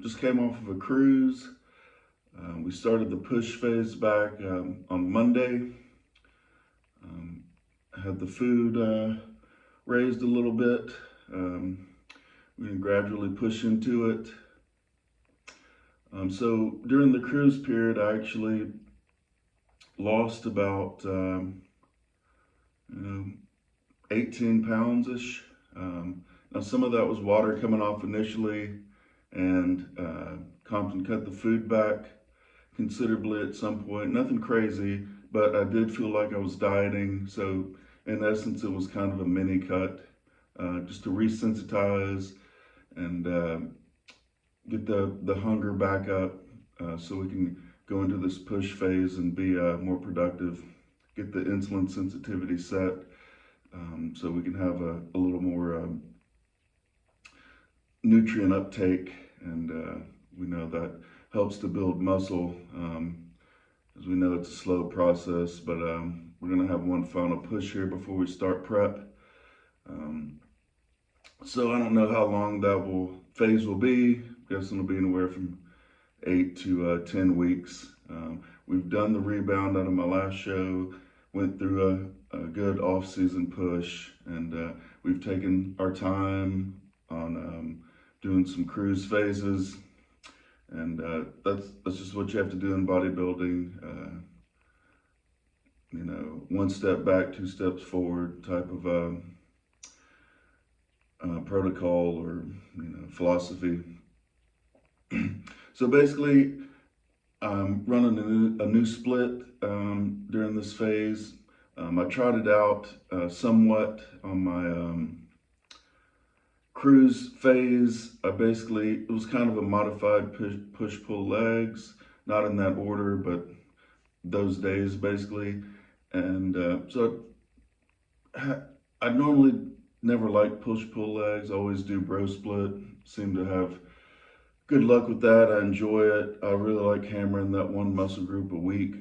Just came off of a cruise. We started the push phase back on Monday. Um, had the food raised a little bit. We're going to gradually push into it. So during the cruise period, I actually lost about 18 pounds ish. Now, some of that was water coming off initially, and Compton cut the food back considerably at some point. Nothing crazy, but I did feel like I was dieting. So, in essence, it was kind of a mini cut just to resensitize and get the hunger back up so we can go into this push phase and be more productive, get the insulin sensitivity set so we can have a little more nutrient uptake, and we know that helps to build muscle. As we know, it's a slow process, but we're going to have one final push here before we start prep. So I don't know how long that phase will be. I'm guessing it'll be anywhere from 8 to 10 weeks. We've done the rebound out of my last show, went through a good off-season push, and we've taken our time on doing some cruise phases, and that's just what you have to do in bodybuilding. One step back, two steps forward type of protocol or philosophy. So basically, I'm running a new split during this phase. I tried it out somewhat on my cruise phase. It was kind of a modified push-pull legs, not in that order, but those days basically. And so I normally never like push-pull legs, always do bro split, seem to have good luck with that. I enjoy it. I really like hammering that one muscle group a week.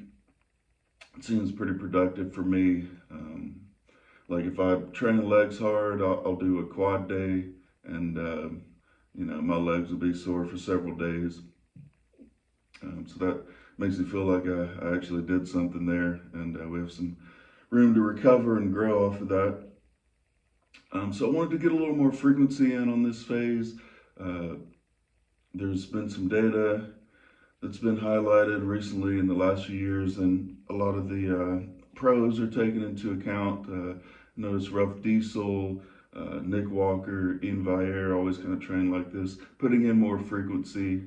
It seems pretty productive for me. Like if I train legs hard, I'll do a quad day, and my legs will be sore for several days. So that makes me feel like I actually did something there, and we have some room to recover and grow off of that. So I wanted to get a little more frequency in on this phase. There's been some data that's been highlighted recently in the last few years, and a lot of the pros are taken into account. Notice Ruff Diesel, Nick Walker, Ian Vayer always kind of train like this, putting in more frequency.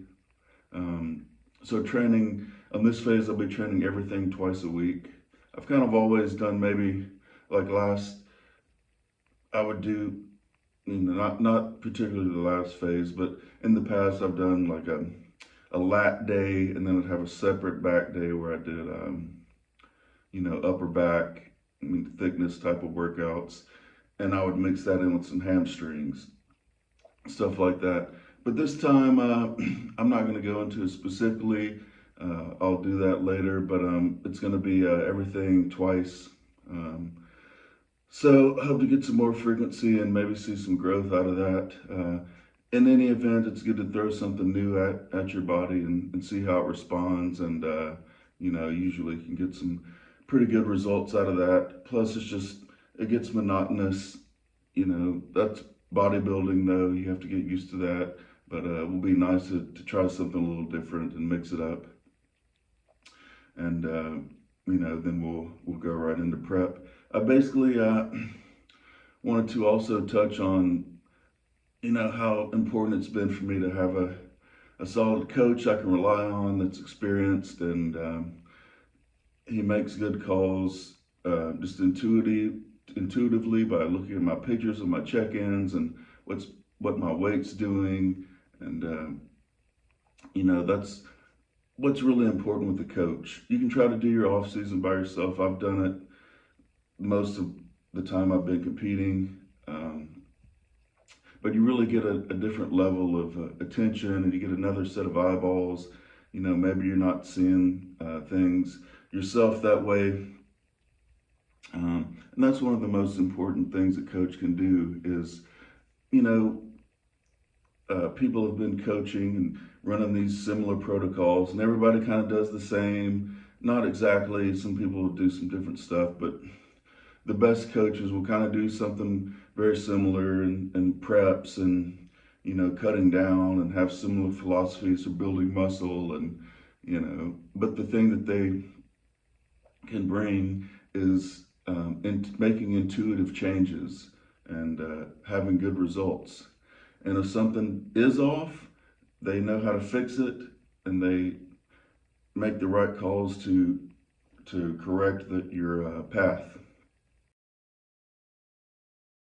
So training on this phase, I'll be training everything twice a week. I've kind of always done maybe like I would do, not particularly the last phase, but in the past I've done like a lat day, and then I'd have a separate back day where I did, upper back, thickness type of workouts, and I would mix that in with some hamstrings, stuff like that. But this time, I'm not going to go into it specifically. I'll do that later, but it's going to be everything twice. So I hope to get some more frequency and maybe see some growth out of that. In any event, it's good to throw something new at your body and see how it responds. And, usually you can get some pretty good results out of that. Plus, it gets monotonous. That's bodybuilding, though. You have to get used to that. But it will be nice to try something a little different and mix it up. And, then we'll go right into prep. I basically wanted to also touch on, how important it's been for me to have a solid coach I can rely on that's experienced, and he makes good calls just intuitively by looking at my pictures of my check-ins and what my weight's doing, and that's what's really important with the coach. You can try to do your off season by yourself. I've done it most of the time I've been competing, but you really get a different level of attention, and you get another set of eyeballs. Maybe you're not seeing things yourself that way, and that's one of the most important things a coach can do is, people have been coaching and running these similar protocols, and everybody kind of does the same. Not exactly. Some people will do some different stuff, but the best coaches will kind of do something very similar and preps and cutting down and have similar philosophies for building muscle and but the thing that they can bring is in making intuitive changes and having good results. And if something is off, they know how to fix it, and they make the right calls to correct your path.